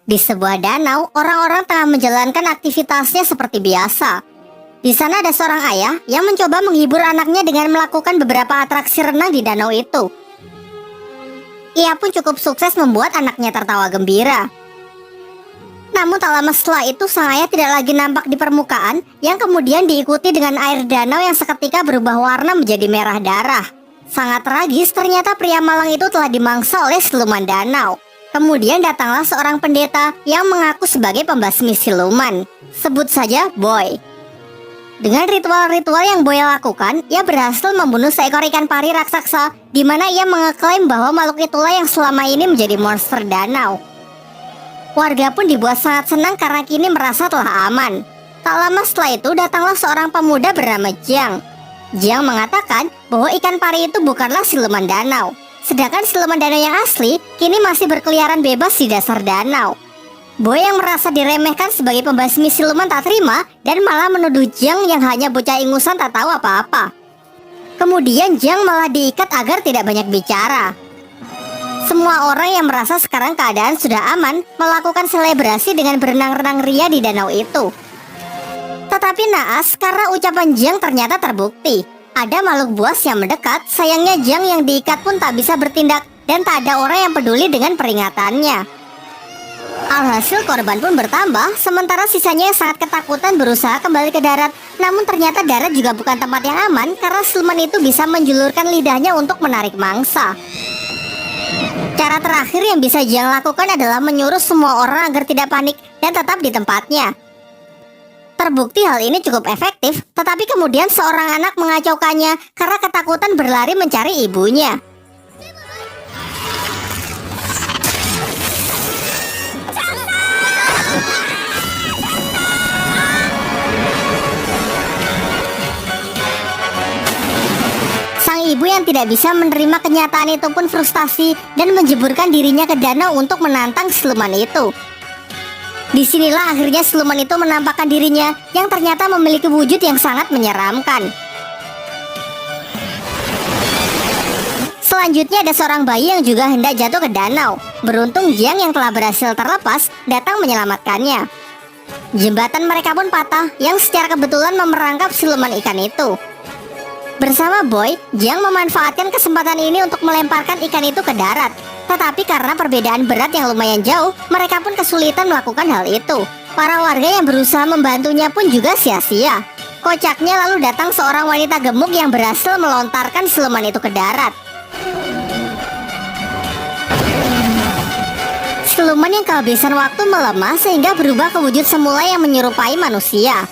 Di sebuah danau, orang-orang tengah menjalankan aktivitasnya seperti biasa. Di sana ada seorang ayah yang mencoba menghibur anaknya dengan melakukan beberapa atraksi renang di danau itu. Ia pun cukup sukses membuat anaknya tertawa gembira. Namun tak lama setelah itu sang ayah tidak lagi nampak di permukaan, yang kemudian diikuti dengan air danau yang seketika berubah warna menjadi merah darah. Sangat tragis, ternyata pria malang itu telah dimangsa oleh siluman danau. Kemudian datanglah seorang pendeta yang mengaku sebagai pembasmi siluman. Sebut saja Boy. Dengan ritual-ritual yang Boy lakukan, ia berhasil membunuh seekor ikan pari raksasa, di mana ia mengeklaim bahwa makhluk itulah yang selama ini menjadi monster danau. Warga pun dibuat sangat senang karena kini merasa telah aman. Tak lama setelah itu datanglah seorang pemuda bernama Jiang. Jiang mengatakan bahwa ikan pari itu bukanlah siluman danau. Sedangkan siluman danau yang asli kini masih berkeliaran bebas di dasar danau. Boy yang merasa diremehkan sebagai pembasmi siluman tak terima dan malah menuduh Jiang yang hanya bocah ingusan tak tahu apa-apa. Kemudian Jiang malah diikat agar tidak banyak bicara. Semua orang yang merasa sekarang keadaan sudah aman melakukan selebrasi dengan berenang-renang ria di danau itu. Tetapi naas karena ucapan Jiang ternyata terbukti. Ada makhluk buas yang mendekat, sayangnya Jiang yang diikat pun tak bisa bertindak dan tak ada orang yang peduli dengan peringatannya. Alhasil korban pun bertambah, sementara sisanya yang sangat ketakutan berusaha kembali ke darat. Namun ternyata darat juga bukan tempat yang aman karena siluman itu bisa menjulurkan lidahnya untuk menarik mangsa. Cara terakhir yang bisa Jiang lakukan adalah menyuruh semua orang agar tidak panik dan tetap di tempatnya. Terbukti hal ini cukup efektif, tetapi kemudian seorang anak mengacaukannya karena ketakutan berlari mencari ibunya. Sang ibu yang tidak bisa menerima kenyataan itu pun frustasi dan menjeburkan dirinya ke danau untuk menantang siluman itu. Disinilah akhirnya siluman itu menampakkan dirinya yang ternyata memiliki wujud yang sangat menyeramkan. Selanjutnya ada seorang bayi yang juga hendak jatuh ke danau. Beruntung Jiang yang telah berhasil terlepas datang menyelamatkannya. Jembatan mereka pun patah yang secara kebetulan memerangkap siluman ikan itu. Bersama Boy, Jiang memanfaatkan kesempatan ini untuk melemparkan ikan itu ke darat. Tetapi karena perbedaan berat yang lumayan jauh, mereka pun kesulitan melakukan hal itu. Para warga yang berusaha membantunya pun juga sia-sia. Kocaknya lalu datang seorang wanita gemuk yang berhasil melontarkan siluman itu ke darat. Siluman yang kehabisan waktu melemah sehingga berubah ke wujud semula yang menyerupai manusia.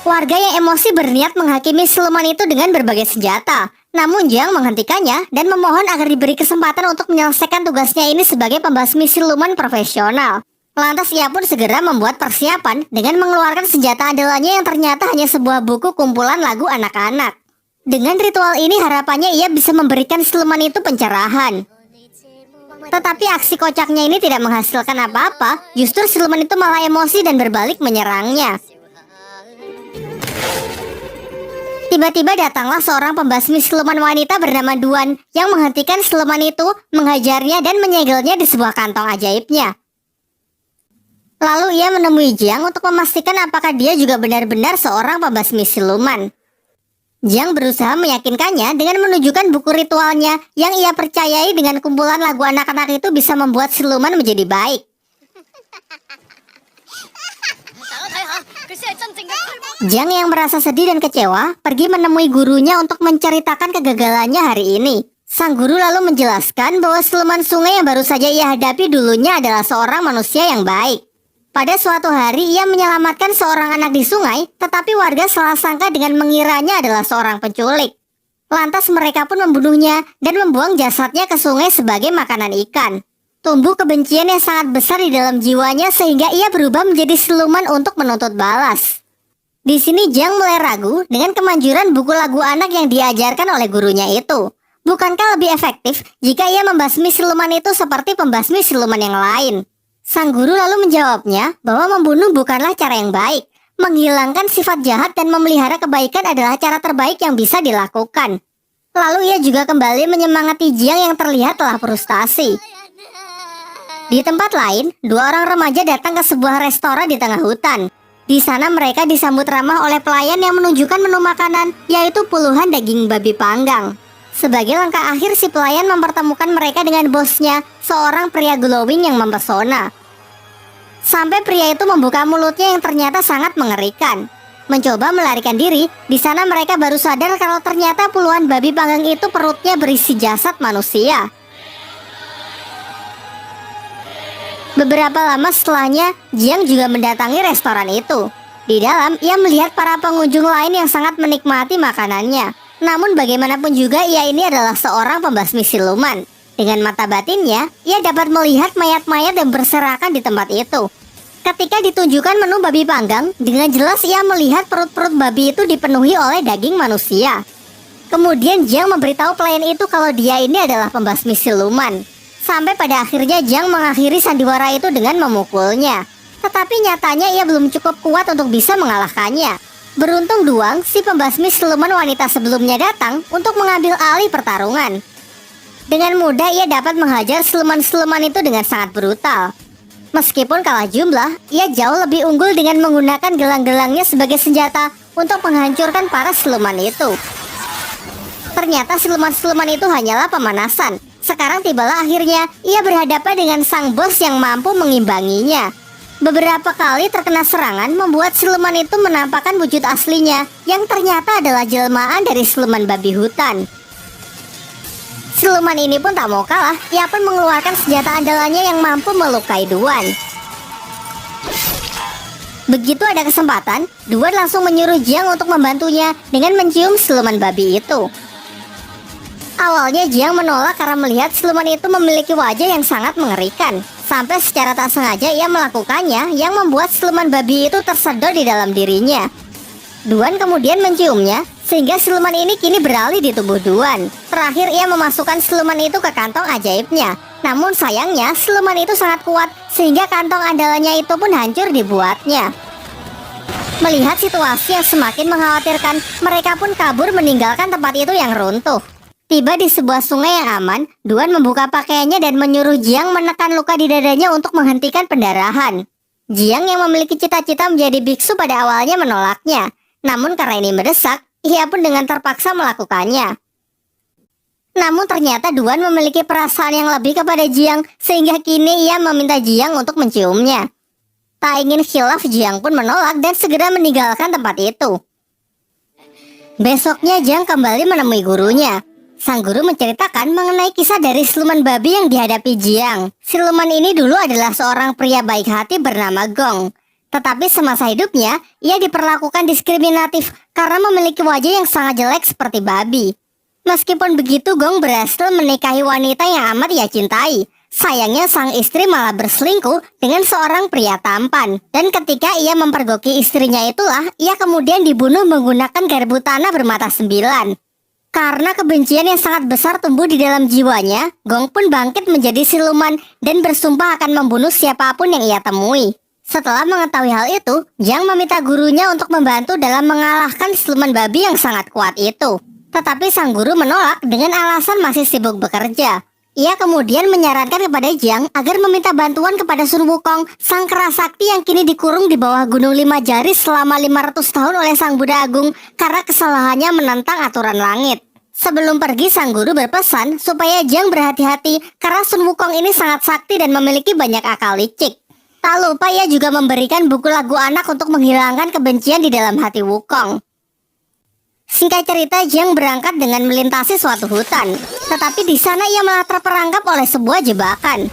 Warga yang emosi berniat menghakimi siluman itu dengan berbagai senjata. Namun Jiang menghentikannya dan memohon agar diberi kesempatan untuk menyelesaikan tugasnya ini sebagai pembasmi siluman profesional. Lantas ia pun segera membuat persiapan dengan mengeluarkan senjata andalannya yang ternyata hanya sebuah buku kumpulan lagu anak-anak. Dengan ritual ini harapannya ia bisa memberikan siluman itu pencerahan. Tetapi aksi kocaknya ini tidak menghasilkan apa-apa, justru siluman itu malah emosi dan berbalik menyerangnya. Tiba-tiba datanglah seorang pembasmi siluman wanita bernama Duan yang menghentikan siluman itu, menghajarnya dan menyegelnya di sebuah kantong ajaibnya. Lalu ia menemui Jiang untuk memastikan apakah dia juga benar-benar seorang pembasmi siluman. Jiang berusaha meyakinkannya dengan menunjukkan buku ritualnya yang ia percayai dengan kumpulan lagu anak-anak itu bisa membuat siluman menjadi baik. Jiang yang merasa sedih dan kecewa pergi menemui gurunya untuk menceritakan kegagalannya hari ini. Sang guru lalu menjelaskan bahwa siluman sungai yang baru saja ia hadapi dulunya adalah seorang manusia yang baik. Pada suatu hari ia menyelamatkan seorang anak di sungai, tetapi warga salah sangka dengan mengiranya adalah seorang penculik. Lantas mereka pun membunuhnya dan membuang jasadnya ke sungai sebagai makanan ikan. Tumbuh kebencian yang sangat besar di dalam jiwanya sehingga ia berubah menjadi siluman untuk menuntut balas. Di sini Jiang mulai ragu dengan kemanjuran buku lagu anak yang diajarkan oleh gurunya itu. Bukankah lebih efektif jika ia membasmi siluman itu seperti pembasmi siluman yang lain? Sang guru lalu menjawabnya bahwa membunuh bukanlah cara yang baik. Menghilangkan sifat jahat dan memelihara kebaikan adalah cara terbaik yang bisa dilakukan. Lalu ia juga kembali menyemangati Jiang yang terlihat telah frustasi. Di tempat lain, dua orang remaja datang ke sebuah restoran di tengah hutan. Di sana mereka disambut ramah oleh pelayan yang menunjukkan menu makanan, yaitu puluhan daging babi panggang. Sebagai langkah akhir, si pelayan mempertemukan mereka dengan bosnya, seorang pria glowing yang mempesona. Sampai pria itu membuka mulutnya yang ternyata sangat mengerikan. Mencoba melarikan diri, di sana mereka baru sadar kalau ternyata puluhan babi panggang itu perutnya berisi jasad manusia. Beberapa lama setelahnya, Jiang juga mendatangi restoran itu. Di dalam, ia melihat para pengunjung lain yang sangat menikmati makanannya. Namun bagaimanapun juga, ia ini adalah seorang pembasmi siluman. Dengan mata batinnya, ia dapat melihat mayat-mayat yang berserakan di tempat itu. Ketika ditunjukkan menu babi panggang, dengan jelas ia melihat perut-perut babi itu dipenuhi oleh daging manusia. Kemudian Jiang memberitahu pelayan itu kalau dia ini adalah pembasmi siluman. Sampai pada akhirnya Jiang mengakhiri sandiwara itu dengan memukulnya. Tetapi nyatanya ia belum cukup kuat untuk bisa mengalahkannya. Beruntung Duang, si pembasmi siluman wanita sebelumnya datang untuk mengambil alih pertarungan. Dengan mudah ia dapat menghajar siluman-siluman itu dengan sangat brutal. Meskipun kalah jumlah, ia jauh lebih unggul dengan menggunakan gelang-gelangnya sebagai senjata untuk menghancurkan para siluman itu. Ternyata siluman-siluman itu hanyalah pemanasan. Sekarang tibalah akhirnya ia berhadapan dengan sang bos yang mampu mengimbanginya. Beberapa kali terkena serangan membuat siluman itu menampakkan wujud aslinya, yang ternyata adalah jelmaan dari siluman babi hutan. Siluman ini pun tak mau kalah, ia pun mengeluarkan senjata andalannya yang mampu melukai Duan. Begitu ada kesempatan, Duan langsung menyuruh Jiang untuk membantunya dengan mencium siluman babi itu. Awalnya Jiang menolak karena melihat siluman itu memiliki wajah yang sangat mengerikan. Sampai secara tak sengaja ia melakukannya, yang membuat siluman babi itu tersedot di dalam dirinya. Duan kemudian menciumnya, sehingga siluman ini kini beralih di tubuh Duan. Terakhir ia memasukkan siluman itu ke kantong ajaibnya. Namun sayangnya siluman itu sangat kuat, sehingga kantong andalannya itu pun hancur dibuatnya. Melihat situasi yang semakin mengkhawatirkan, mereka pun kabur meninggalkan tempat itu yang runtuh. Tiba di sebuah sungai yang aman, Duan membuka pakaiannya dan menyuruh Jiang menekan luka di dadanya untuk menghentikan pendarahan. Jiang yang memiliki cita-cita menjadi biksu pada awalnya menolaknya. Namun karena ini mendesak, ia pun dengan terpaksa melakukannya. Namun ternyata Duan memiliki perasaan yang lebih kepada Jiang, sehingga kini ia meminta Jiang untuk menciumnya. Tak ingin khilaf, Jiang pun menolak dan segera meninggalkan tempat itu. Besoknya Jiang kembali menemui gurunya. Sang guru menceritakan mengenai kisah dari siluman babi yang dihadapi Jiang. Siluman ini dulu adalah seorang pria baik hati bernama Gong. Tetapi semasa hidupnya, ia diperlakukan diskriminatif karena memiliki wajah yang sangat jelek seperti babi. Meskipun begitu, Gong berhasil menikahi wanita yang amat ia cintai. Sayangnya sang istri malah berselingkuh dengan seorang pria tampan. Dan ketika ia mempergoki istrinya itulah, ia kemudian dibunuh menggunakan garpu tanah bermata 9. Karena kebencian yang sangat besar tumbuh di dalam jiwanya, Gong pun bangkit menjadi siluman dan bersumpah akan membunuh siapapun yang ia temui. Setelah mengetahui hal itu, Jiang meminta gurunya untuk membantu dalam mengalahkan siluman babi yang sangat kuat itu. Tetapi sang guru menolak dengan alasan masih sibuk bekerja. Ia kemudian menyarankan kepada Jiang agar meminta bantuan kepada Sun Wukong, sang kera sakti yang kini dikurung di bawah Gunung 5 Jari selama 500 tahun oleh sang Buddha Agung karena kesalahannya menentang aturan langit. Sebelum pergi, sang guru berpesan supaya Jiang berhati-hati karena Sun Wukong ini sangat sakti dan memiliki banyak akal licik. Tak lupa ia juga memberikan buku lagu anak untuk menghilangkan kebencian di dalam hati Wukong. Singkat cerita, Jiang berangkat dengan melintasi suatu hutan. Tetapi di sana ia malah terperangkap oleh sebuah jebakan.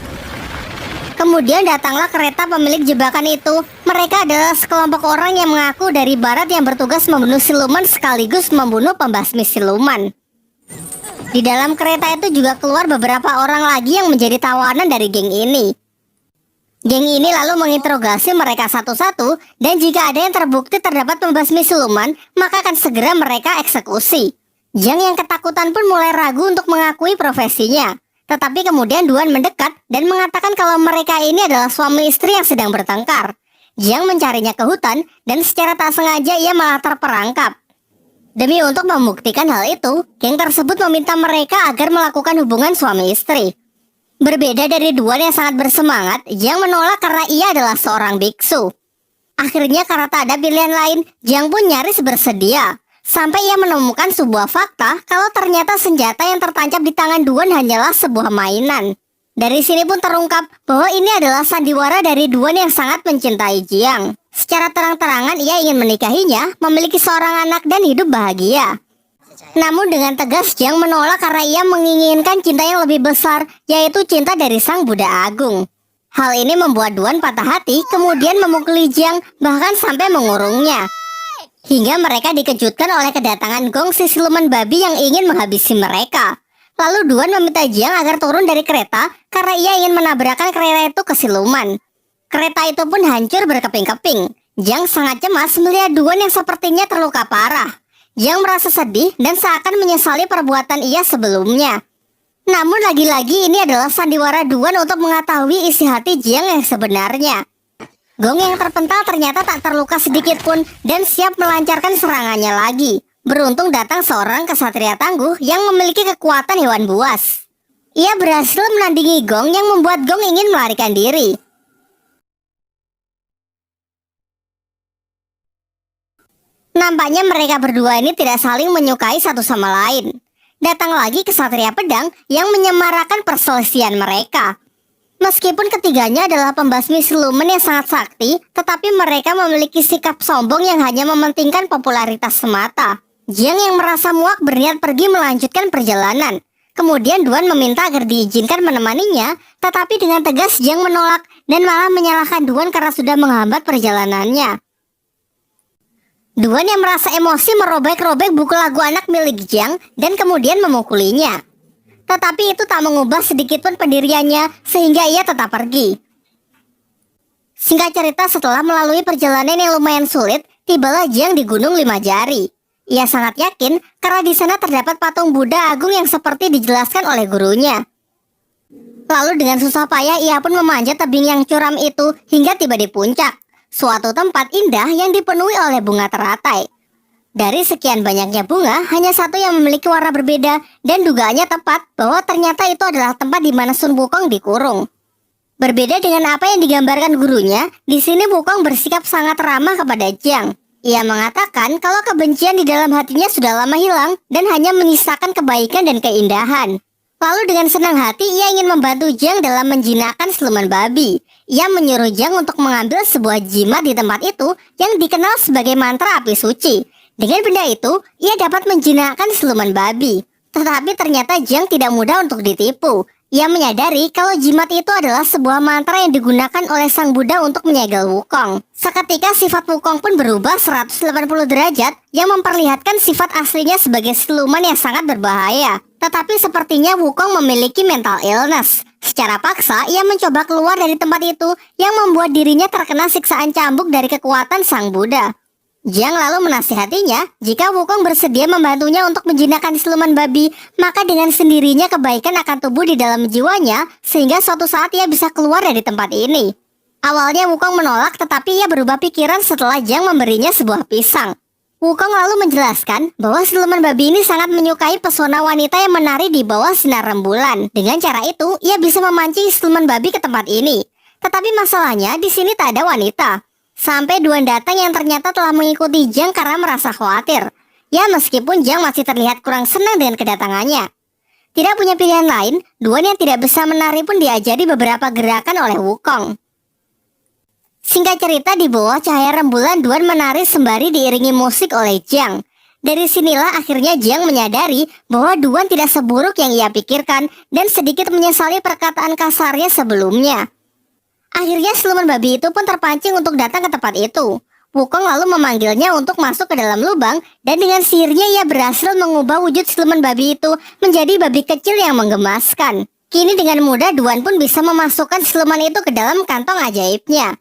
Kemudian datanglah kereta pemilik jebakan itu. Mereka adalah sekelompok orang yang mengaku dari barat yang bertugas membunuh siluman sekaligus membunuh pembasmi siluman. Di dalam kereta itu juga keluar beberapa orang lagi yang menjadi tawanan dari geng ini. Geng ini lalu menginterogasi mereka satu-satu, dan jika ada yang terbukti terdapat pembasmi siluman, maka akan segera mereka eksekusi. Jiang yang ketakutan pun mulai ragu untuk mengakui profesinya. Tetapi kemudian Duan mendekat dan mengatakan kalau mereka ini adalah suami istri yang sedang bertengkar. Jiang mencarinya ke hutan, dan secara tak sengaja ia malah terperangkap. Demi untuk membuktikan hal itu, geng tersebut meminta mereka agar melakukan hubungan suami istri. Berbeda dari Duan yang sangat bersemangat, Jiang menolak karena ia adalah seorang biksu. Akhirnya karena tak ada pilihan lain, Jiang pun nyaris bersedia. Sampai ia menemukan sebuah fakta kalau ternyata senjata yang tertancap di tangan Duan hanyalah sebuah mainan. Dari sini pun terungkap bahwa ini adalah sandiwara dari Duan yang sangat mencintai Jiang. Secara terang-terangan ia ingin menikahinya, memiliki seorang anak dan hidup bahagia. Namun dengan tegas Jiang menolak karena ia menginginkan cinta yang lebih besar, yaitu cinta dari Sang Buddha Agung. Hal ini membuat Duan patah hati, kemudian memukuli Jiang, bahkan sampai mengurungnya. Hingga mereka dikejutkan oleh kedatangan Gong, si siluman babi yang ingin menghabisi mereka. Lalu Duan meminta Jiang agar turun dari kereta karena ia ingin menabrakkan kereta itu ke siluman. Kereta itu pun hancur berkeping-keping. Jiang sangat cemas melihat Duan yang sepertinya terluka parah. Jiang merasa sedih dan seakan menyesali perbuatan ia sebelumnya. Namun lagi-lagi ini adalah sandiwara Duan untuk mengetahui isi hati Jiang yang sebenarnya. Gong yang terpental ternyata tak terluka sedikit pun dan siap melancarkan serangannya lagi. Beruntung datang seorang kesatria tangguh yang memiliki kekuatan hewan buas. Ia berhasil menandingi Gong yang membuat Gong ingin melarikan diri. Nampaknya mereka berdua ini tidak saling menyukai satu sama lain. Datang lagi kesatria pedang yang menyemarakan perselisihan mereka. Meskipun ketiganya adalah pembasmi siluman yang sangat sakti, tetapi mereka memiliki sikap sombong yang hanya mementingkan popularitas semata. Jiang yang merasa muak berniat pergi melanjutkan perjalanan. Kemudian Duan meminta agar diizinkan menemaninya, tetapi dengan tegas Jiang menolak dan malah menyalahkan Duan karena sudah menghambat perjalanannya. Duan yang merasa emosi merobek-robek buku lagu anak milik Jiang dan kemudian memukulinya. Tetapi itu tak mengubah sedikitpun pendiriannya sehingga ia tetap pergi. Singkat cerita, setelah melalui perjalanan yang lumayan sulit, tibalah Jiang di Gunung Lima Jari. Ia sangat yakin karena di sana terdapat patung Buddha Agung yang seperti dijelaskan oleh gurunya. Lalu dengan susah payah ia pun memanjat tebing yang curam itu hingga tiba di puncak. Suatu tempat indah yang dipenuhi oleh bunga teratai. Dari sekian banyaknya bunga, hanya satu yang memiliki warna berbeda dan dugaannya tepat bahwa ternyata itu adalah tempat di mana Sun Wukong dikurung. Berbeda dengan apa yang digambarkan gurunya, di sini Wukong bersikap sangat ramah kepada Jiang. Ia mengatakan kalau kebencian di dalam hatinya sudah lama hilang dan hanya menyisakan kebaikan dan keindahan. Lalu dengan senang hati ia ingin membantu Jiang dalam menjinakkan siluman babi. Ia menyuruh Jiang untuk mengambil sebuah jimat di tempat itu yang dikenal sebagai mantra api suci. Dengan benda itu, ia dapat menjinakkan siluman babi. Tetapi ternyata Jiang tidak mudah untuk ditipu. Ia menyadari kalau jimat itu adalah sebuah mantra yang digunakan oleh Sang Buddha untuk menyegel Wukong. Seketika sifat Wukong pun berubah 180 derajat yang memperlihatkan sifat aslinya sebagai siluman yang sangat berbahaya. Tetapi sepertinya Wukong memiliki mental illness. Secara paksa, ia mencoba keluar dari tempat itu yang membuat dirinya terkena siksaan cambuk dari kekuatan Sang Buddha. Jiang lalu menasihatinya, jika Wukong bersedia membantunya untuk menjinakkan siluman babi, maka dengan sendirinya kebaikan akan tumbuh di dalam jiwanya, sehingga suatu saat ia bisa keluar dari tempat ini. Awalnya Wukong menolak, tetapi ia berubah pikiran setelah Jiang memberinya sebuah pisang. Wukong lalu menjelaskan bahwa siluman babi ini sangat menyukai pesona wanita yang menari di bawah sinar rembulan. Dengan cara itu, ia bisa memancing siluman babi ke tempat ini. Tetapi masalahnya, di sini tak ada wanita. Sampai Duan datang yang ternyata telah mengikuti Jiang karena merasa khawatir. Ya, meskipun Jiang masih terlihat kurang senang dengan kedatangannya. Tidak punya pilihan lain, Duan yang tidak bisa menari pun diajari beberapa gerakan oleh Wukong. Singkat cerita, di bawah cahaya rembulan Duan menari sembari diiringi musik oleh Jiang. Dari sinilah akhirnya Jiang menyadari bahwa Duan tidak seburuk yang ia pikirkan dan sedikit menyesali perkataan kasarnya sebelumnya. Akhirnya siluman babi itu pun terpancing untuk datang ke tempat itu. Wukong lalu memanggilnya untuk masuk ke dalam lubang dan dengan sihirnya ia berhasil mengubah wujud siluman babi itu menjadi babi kecil yang menggemaskan. Kini dengan mudah Duan pun bisa memasukkan siluman itu ke dalam kantong ajaibnya.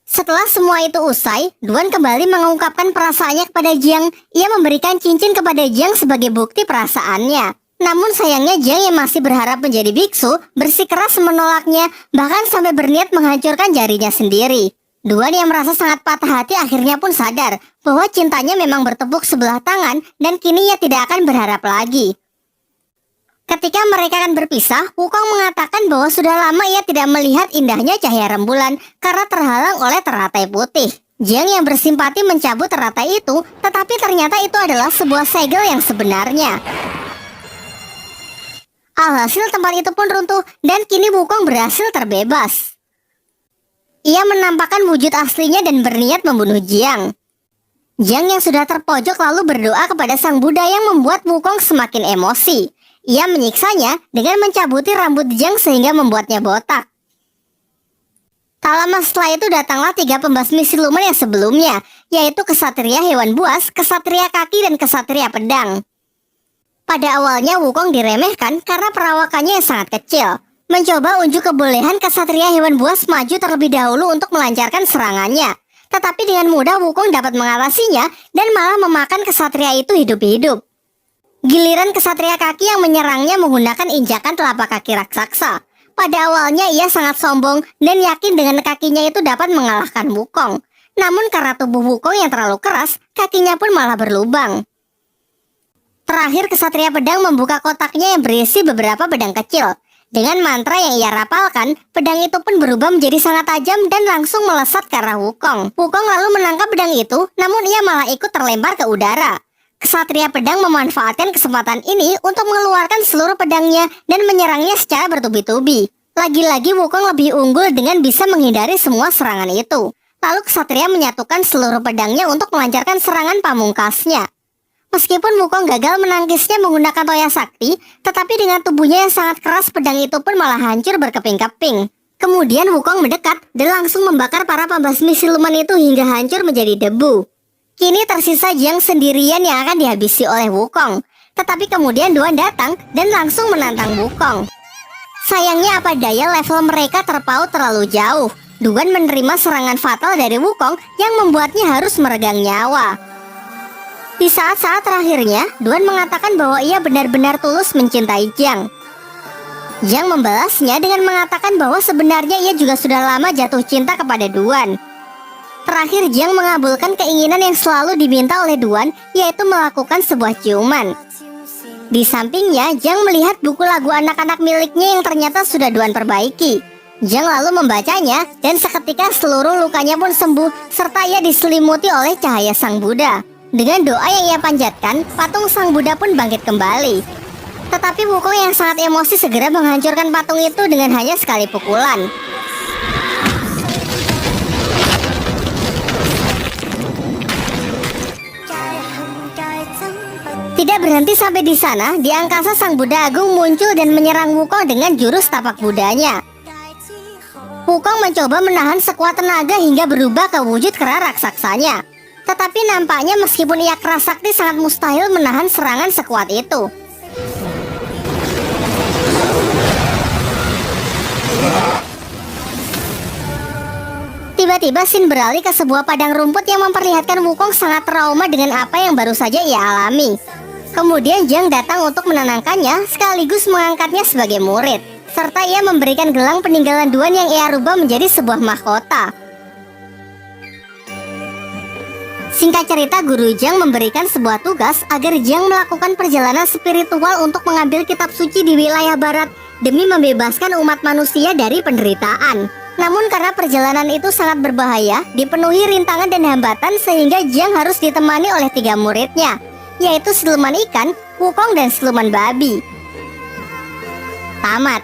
Setelah semua itu usai, Duan kembali mengungkapkan perasaannya kepada Jiang. Ia memberikan cincin kepada Jiang sebagai bukti perasaannya. Namun sayangnya Jiang yang masih berharap menjadi biksu bersikeras menolaknya, bahkan sampai berniat menghancurkan jarinya sendiri. Duan yang merasa sangat patah hati akhirnya pun sadar bahwa cintanya memang bertepuk sebelah tangan dan kini ia tidak akan berharap lagi. Ketika mereka akan berpisah, Wukong mengatakan bahwa sudah lama ia tidak melihat indahnya cahaya rembulan karena terhalang oleh teratai putih. Jiang yang bersimpati mencabut teratai itu, tetapi ternyata itu adalah sebuah segel yang sebenarnya. Alhasil tempat itu pun runtuh dan kini Wukong berhasil terbebas. Ia menampakkan wujud aslinya dan berniat membunuh Jiang. Jiang yang sudah terpojok lalu berdoa kepada Sang Buddha yang membuat Wukong semakin emosi. Ia menyiksanya dengan mencabuti rambut Jiang sehingga membuatnya botak. Tak lama setelah itu datanglah 3 pembasmi siluman yang sebelumnya, yaitu Kesatria Hewan Buas, Kesatria Kaki, dan Kesatria Pedang. Pada awalnya Wukong diremehkan karena perawakannya yang sangat kecil. Mencoba unjuk kebolehan Kesatria Hewan Buas maju terlebih dahulu untuk melancarkan serangannya. Tetapi dengan mudah Wukong dapat mengatasinya dan malah memakan kesatria itu hidup-hidup. Giliran Kesatria Kaki yang menyerangnya menggunakan injakan telapak kaki raksasa. Pada awalnya ia sangat sombong dan yakin dengan kakinya itu dapat mengalahkan Wukong. Namun karena tubuh Wukong yang terlalu keras, kakinya pun malah berlubang. Terakhir Kesatria Pedang membuka kotaknya yang berisi beberapa pedang kecil. Dengan mantra yang ia rapalkan, pedang itu pun berubah menjadi sangat tajam dan langsung melesat ke arah Wukong. Wukong lalu menangkap pedang itu, namun ia malah ikut terlempar ke udara. Kesatria Pedang memanfaatkan kesempatan ini untuk mengeluarkan seluruh pedangnya dan menyerangnya secara bertubi-tubi. Lagi-lagi Wukong lebih unggul dengan bisa menghindari semua serangan itu. Lalu Kesatria menyatukan seluruh pedangnya untuk melancarkan serangan pamungkasnya. Meskipun Wukong gagal menangkisnya menggunakan toya sakti, tetapi dengan tubuhnya yang sangat keras pedang itu pun malah hancur berkeping-keping. Kemudian Wukong mendekat dan langsung membakar para pembasmi siluman itu hingga hancur menjadi debu. Kini tersisa Jiang sendirian yang akan dihabisi oleh Wukong. Tetapi kemudian Duan datang dan langsung menantang Wukong. Sayangnya apa daya level mereka terpaut terlalu jauh. Duan menerima serangan fatal dari Wukong yang membuatnya harus meregang nyawa. Di saat-saat terakhirnya, Duan mengatakan bahwa ia benar-benar tulus mencintai Jiang. Jiang membalasnya dengan mengatakan bahwa sebenarnya ia juga sudah lama jatuh cinta kepada Duan. Terakhir Jiang mengabulkan keinginan yang selalu diminta oleh Duan, yaitu melakukan sebuah ciuman. Di sampingnya, Jiang melihat buku lagu anak-anak miliknya yang ternyata sudah Duan perbaiki. Jiang lalu membacanya dan seketika seluruh lukanya pun sembuh serta ia diselimuti oleh cahaya Sang Buddha. Dengan doa yang ia panjatkan, patung Sang Buddha pun bangkit kembali. Tetapi Wukong yang sangat emosi segera menghancurkan patung itu dengan hanya sekali pukulan. Tidak berhenti sampai di sana, di angkasa Sang Buddha Agung muncul dan menyerang Wukong dengan jurus tapak Budanya. Wukong mencoba menahan sekuat tenaga hingga berubah ke wujud kera raksasanya. Tetapi nampaknya meskipun ia keras sakti sangat mustahil menahan serangan sekuat itu. Tiba-tiba Xin beralih ke sebuah padang rumput yang memperlihatkan Wukong sangat trauma dengan apa yang baru saja ia alami. Kemudian Jiang datang untuk menenangkannya sekaligus mengangkatnya sebagai murid. Serta ia memberikan gelang peninggalan Duan yang ia rubah menjadi sebuah mahkota. Singkat cerita, Guru Jiang memberikan sebuah tugas agar Jiang melakukan perjalanan spiritual untuk mengambil kitab suci di wilayah barat demi membebaskan umat manusia dari penderitaan. Namun karena perjalanan itu sangat berbahaya, dipenuhi rintangan dan hambatan sehingga Jiang harus ditemani oleh 3 muridnya, yaitu siluman ikan, Wukong, dan siluman babi. Tamat.